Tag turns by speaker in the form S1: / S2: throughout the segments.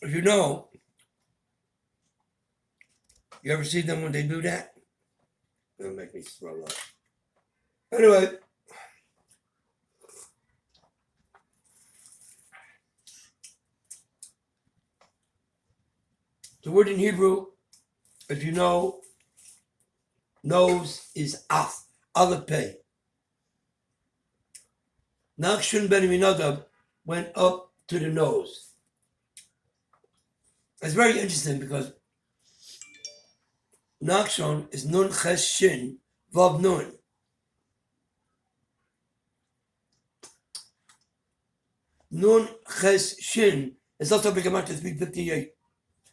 S1: If you ever see them when they do that? It'll make me throw up. Anyway, the word in Hebrew, if you know, nose is af, aleph pei. Nachshon ben Aminadab went up to the nose. It's very interesting because Nachshon is nun ches shin vav nun. Nun ches shin is also become out to 358.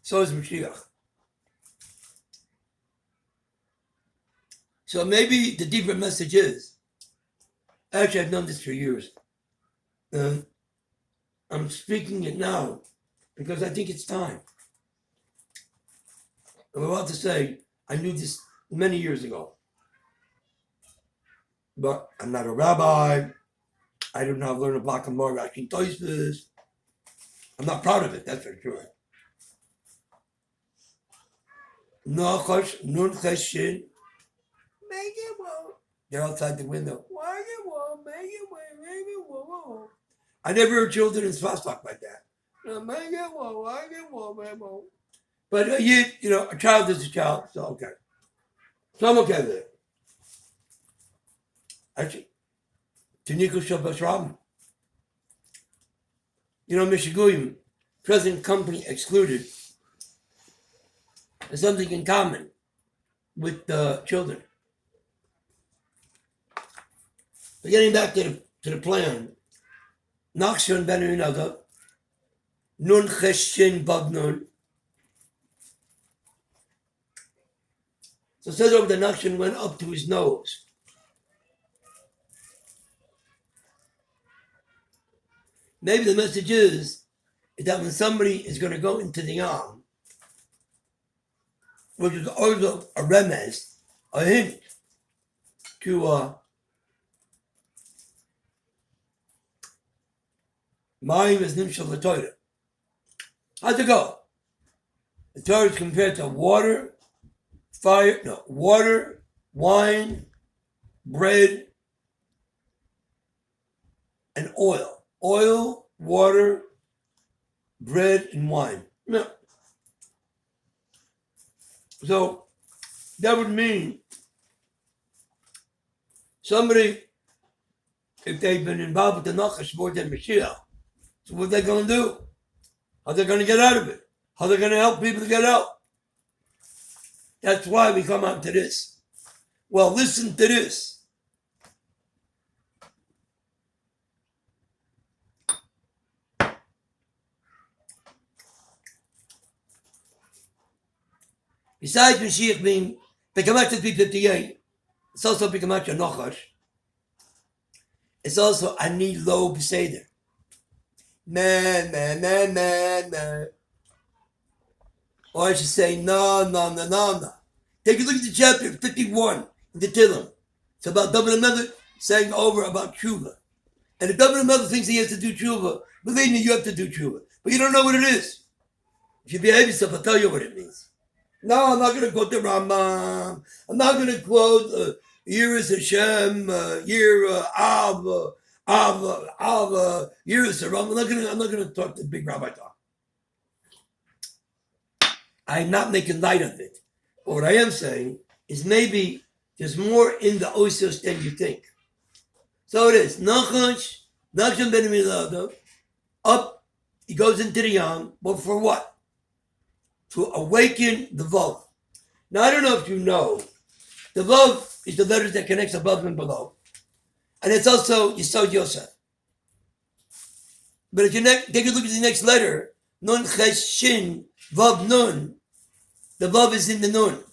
S1: So is Mashiach. So maybe the deeper message is, actually I've known this for years. I'm speaking it now because I think it's time. I'm about to say, I knew this many years ago. But I'm not a rabbi. I do not learn a block of more Rashi Toysvis. I'm not proud of it, that's for sure. Nachash, nun cheshin. Make it won't. They're outside the window. Why it won't? Make it won't. Make it won't. I never heard children in Svastok like that. No, make it won't. Make it won't. Make it won't. But a child is a child, so okay. So I'm okay with it. Actually, Taniku Shabbat Rabbi. Michiguyim, present company excluded, has something in common with the children. But getting back to the plan, Nachshon ben Aminadab, nun cheshin vav nun. So it says over the Nachshon went up to his nose. Maybe the message is that when somebody is going to go into the Yam, which is also a remez, a hint to Mayim is nimshal the Torah. How's it go? The Torah is compared to water, wine, bread, and oil. Oil, water, bread, and wine. No. So that would mean somebody, if they've been involved with the Nachash more than Mashiach, so what are they going to do? How are they going to get out of it? How are they going to help people to get out? That's why we come on to this. Well, listen to this. Besides Mashiach being Pekamat 358, it's also Pekamat Nochash. It's also Ani Lo B'Seder. Man. Or I should say, no. Take a look at the chapter 51 in the Tillim. It's about David HaMelech saying over about tshuva. And if David HaMelech thinks he has to do tshuva, believe me, you have to do tshuva. But you don't know what it is. If you behave yourself, I'll tell you what it means. No, I'm not going to quote the Rambam. I'm not going to quote Yiras Hashem, Av, Yiras Rambam. I'm not going to talk the big rabbi talk. I'm not making light of it. But what I am saying is maybe there's more in the Osos than you think. So it is. Nachshon ben Aminadab, up, he goes into the Yam, but for what? To awaken the Vav. Now, I don't know if you know, the Vav is the letters that connects above and below. And it's also Yisod Yosef. But if you take a look at the next letter, Nun Ches Shin Vav Nun, the Vav is in the Nun.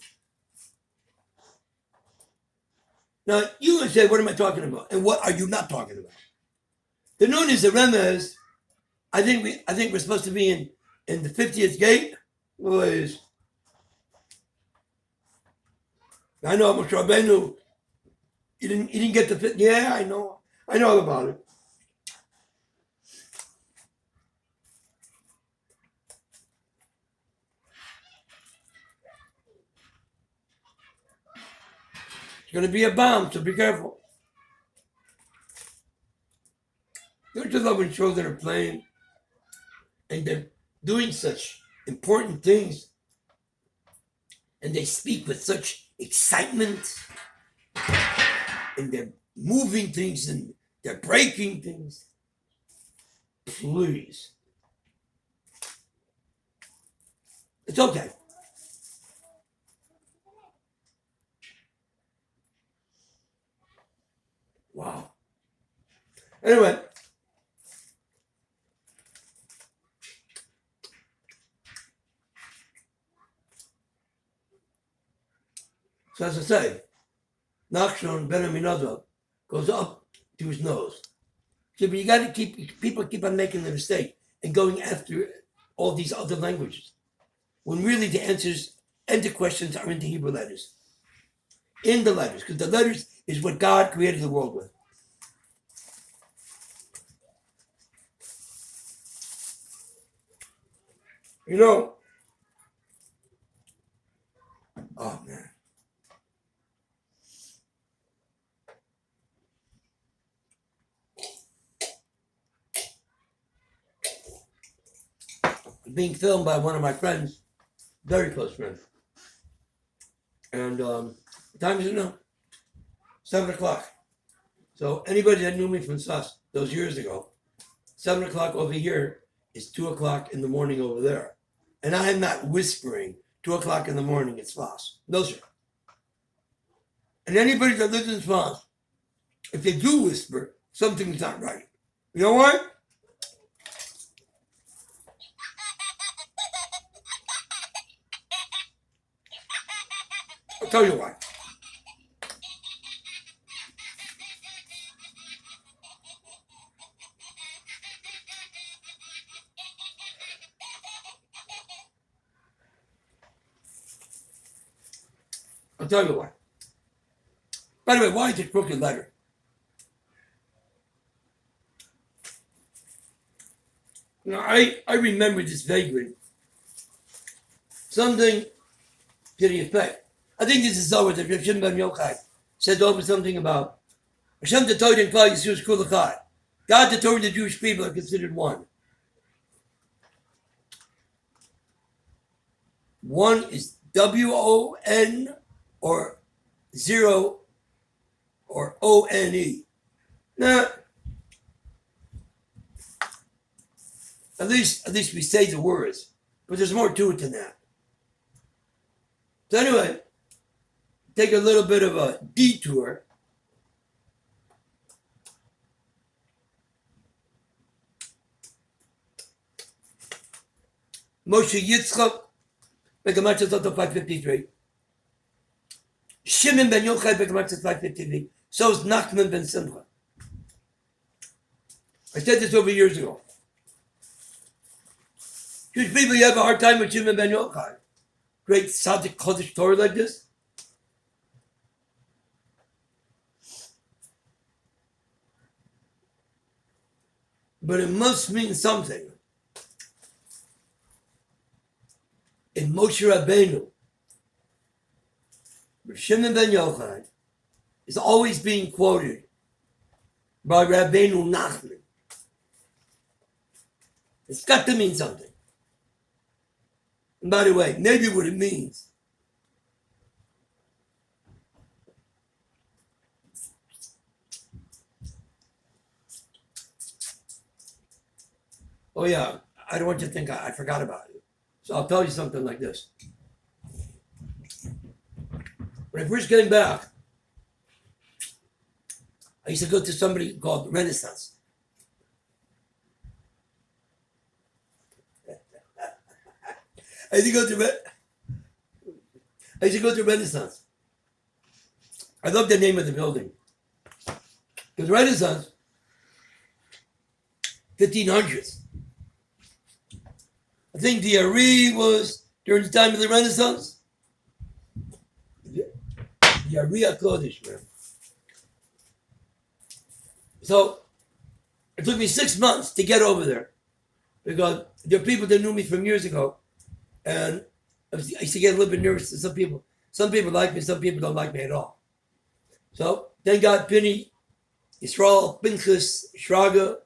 S1: Now, you would say, what am I talking about? And what are you not talking about? The Nun is a remez. I think we're supposed to be in the 50th gate. Boys. I know Moshe Rabbeinu. He didn't get the fit. Yeah, I know all about it. It's going to be a bomb, so be careful. Don't you love when children are playing and they're doing such important things and they speak with such excitement and they're moving things and they're breaking things? Please. It's okay. Wow. Anyway. So as I say, Nachshon ben Aminadab goes up to his nose. So, but you got to people keep on making the mistake and going after all these other languages, when really the answers and the questions are in the Hebrew letters. In the letters, because the letters is what God created the world with. You know, oh man. Being filmed by one of my friends, very close friend. And what time is it now? 7 o'clock. So anybody that knew me from Sus those years ago, 7 o'clock over here is 2 o'clock in the morning over there. And I am not whispering 2 o'clock in the morning at Spas. No, sir. And anybody that lives in Spas, if they do whisper, something's not right. You know what? I'll tell you why. I'll tell you why. By the way, why is it crooked letter? You know, I remember this vaguely. Something to the effect. I think this is over the Rav Shimon ben Yochai said over something about Hashem the Torah and Klal Yisrael Kul Echad. God, the Torah, and the Jewish people are considered one. One is W-O-N or 0 or O-N-E. Now, at least we say the words, but there's more to it than that. So anyway, take a little bit of a detour. Moshe Yitzchak, Begamachas 553. Shimon ben Yochai, Begamachas 553. So is Nachman ben Simcha. I said this over years ago. Jewish people, you have a hard time with Shimon ben Yochai. Great Tzaddik Kodesh Torah like this. But it must mean something. In Moshe Rabbeinu, Shimon ben Yochai is always being quoted by Rabbeinu Nachman. It's got to mean something. And by the way, maybe what it means oh yeah, I don't want you to think I forgot about it. So I'll tell you something like this. When I first came back, I used to go to somebody called Renaissance. I used to go to Renaissance. I love the name of the building. Because Renaissance, 1500s. I think the Ari was during the time of the Renaissance. The Ari HaKodesh, man. So it took me 6 months to get over there because there are people that knew me from years ago, and I used to get a little bit nervous to some people. Some people like me, some people don't like me at all. So then got Pini, Yisrael, Pinchas, Shraga,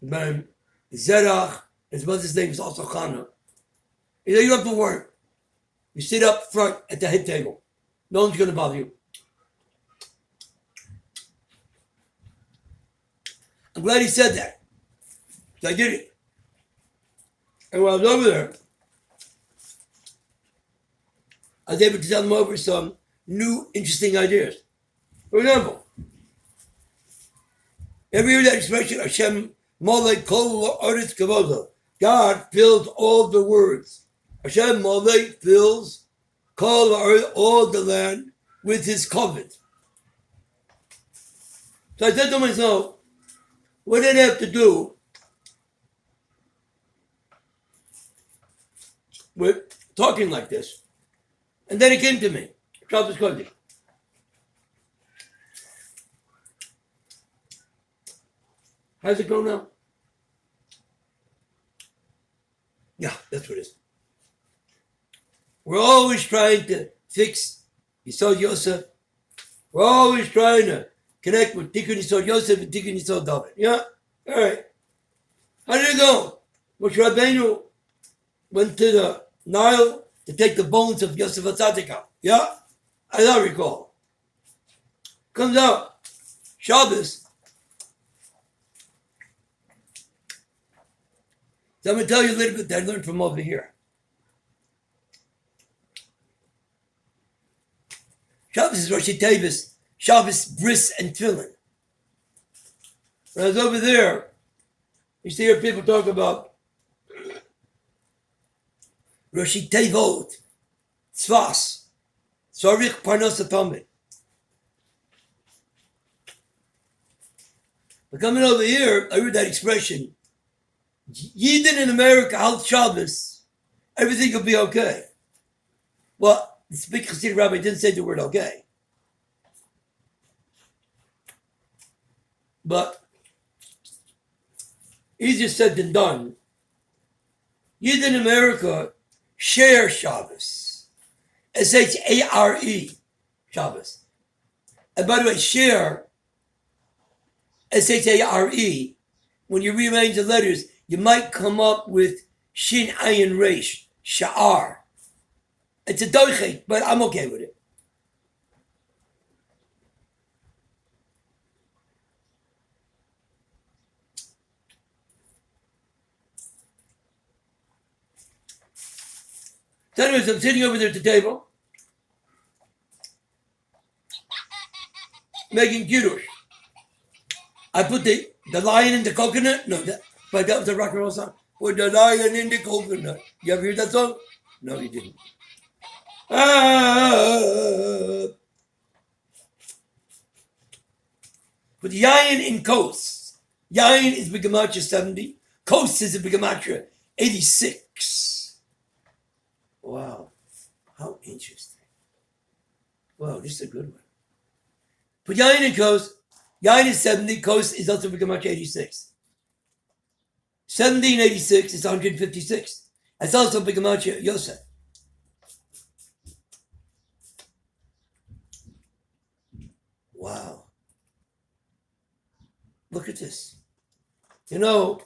S1: Ben Zerach. His mother's name is also Chana. He said, you don't have to worry. You sit up front at the head table. No one's going to bother you. I'm glad he said that. So I did it. And when I was over there, I was able to tell them over some new, interesting ideas. For example, ever hear that expression, Hashem Molech Kol Oretz Kavoda? God fills all the words. Hashem Molech fills all the land with his covet. So I said to myself, what did it have to do with talking like this? And then it came to me. Shabbos Kodesh. How's it go now? Yeah, that's what it is. We're always trying to fix Yisod Yosef. We're always trying to connect with Tikkun Yisod Yosef and Tikkun Yisod David. Yeah? All right. How did it go? Moshe Rabbeinu went to the Nile to take the bones of Yosef HaTzadik out. Yeah? I don't recall. Comes out. Shabbos. So I'm going to tell you a little bit that I learned from over here. Shabbos is Rosh Tevis. Shabbos, Bris, and Tefillin. When I was over there, you see hear people talk about Rosh Tevot, Tzvas, Tzarich Parnas HaTamid. But coming over here, I heard that expression, Yidden in America, Al Shabbos, everything will be okay. Well, this big Hasidic rabbi didn't say the word okay. But easier said than done. Yidden in America share Shabbos. S-H-A-R-E, Shabbos. And by the way, share, S-H-A-R-E, when you rearrange the letters, you might come up with Shin Ayin Reish, Sha'ar. It's a doichet, but I'm okay with it. So anyways, I'm sitting over there at the table, making kiddush. I put the lion in the coconut. No, but that was a rock and roll song. Put the lion in the coconut. You ever heard that song? No, you didn't. Put the yayin in kos. Yayin is Bigamatria 70. Kos is a Bigamatria 86. Wow. How interesting. Wow, this is a good one. Put yayin in kos. Yayin is 70. Kos is also Bigamatria 86. 70 and 86 is 156. That's also Bigamatria Yosef. Wow. Look at this. You know,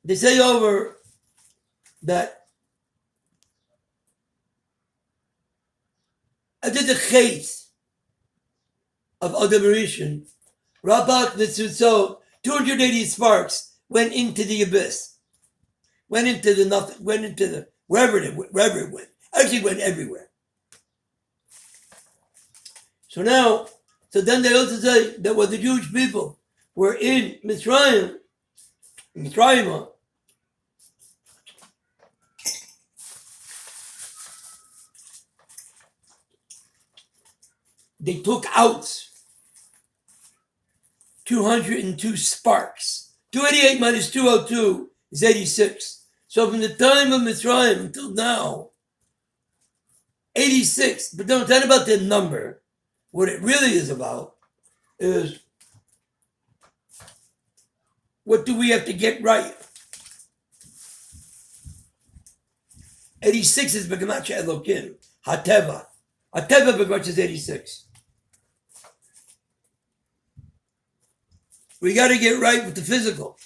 S1: they say over that after the chait of Adam Rishon, Rabat Mitzvot, 280 sparks went into the abyss. Went into the nothing, went into the, wherever it went. Actually went everywhere. So then they also say that when the Jewish people were in Mitzrayim, they took out 202 sparks. 288 minus 202 is 86. So from the time of Mitzrayim until now, 86. But don't tell about the number. What it really is about is what do we have to get right? 86 is Begematria Elokim. Hateva. Hateva Begematria is 86. We got to get right with the physical.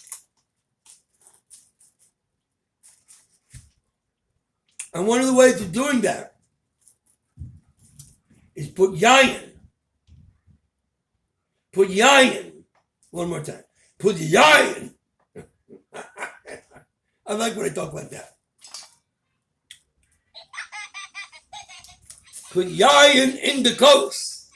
S1: And one of the ways of doing that is put yayin. Put yayin. One more time. Put yayin. I like when I talk like that. Put yayin in the coast.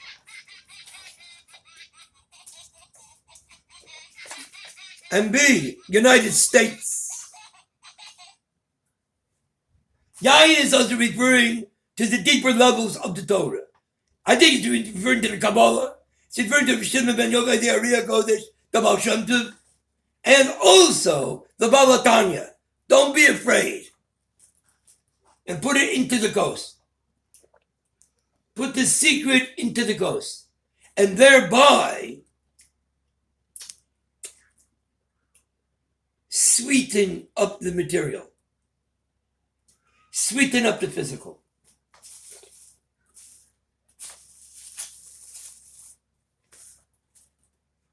S1: And B, United States. Yayin is also referring to the deeper levels of the Torah. I think it's referring to the Kabbalah. It's referring to Shimon ben Yochai, the Ariya Kodesh, the Baal Shem Tov, and also the Baal Tanya. Don't be afraid. And put it into the coast. Put the secret into the coast. And thereby sweeten up the material. Sweeten up the physical.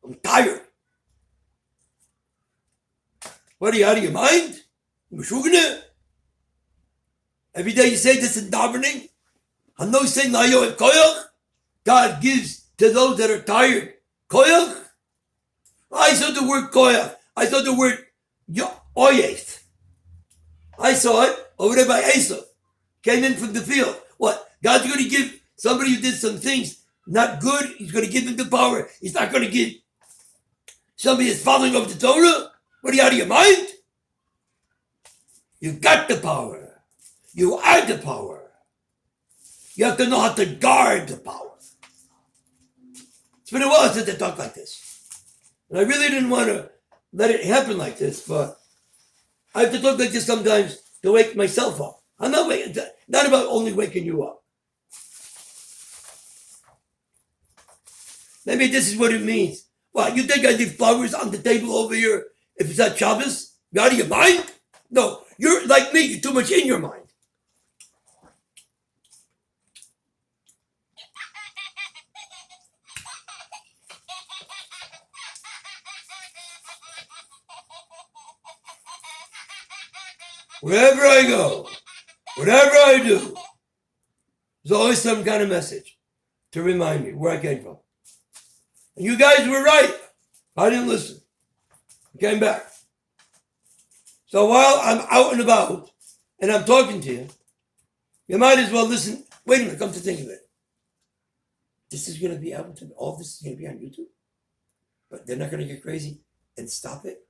S1: I'm tired. What are you out of your mind? Every day you say this in davening. I'm not saying koyach. God gives to those that are tired koyach. I saw the word koyach. I saw the word oyeth. I saw it over there by Esau. Came in from the field. What? God's going to give somebody who did some things not good. He's going to give them the power. He's not going to give somebody that's following of the Torah. What are you out of your mind? You got the power. You are the power. You have to know how to guard the power. It's been a while since I talked like this. And I really didn't want to let it happen like this, but I have to talk like this sometimes to wake myself up. I'm not waking, not about only waking you up. Maybe this is what it means. Well, you think I leave flowers on the table over here if it's not Shabbos? You out of your mind? No, you're like me. You're too much in your mind. Wherever I go, whatever I do, there's always some kind of message to remind me where I came from. And you guys were right. I didn't listen. I came back. So while I'm out and about and I'm talking to you, you might as well listen. Wait a minute, come to think of it. This is going to be able to, all this is going to be on YouTube. But they're not going to get crazy and stop it.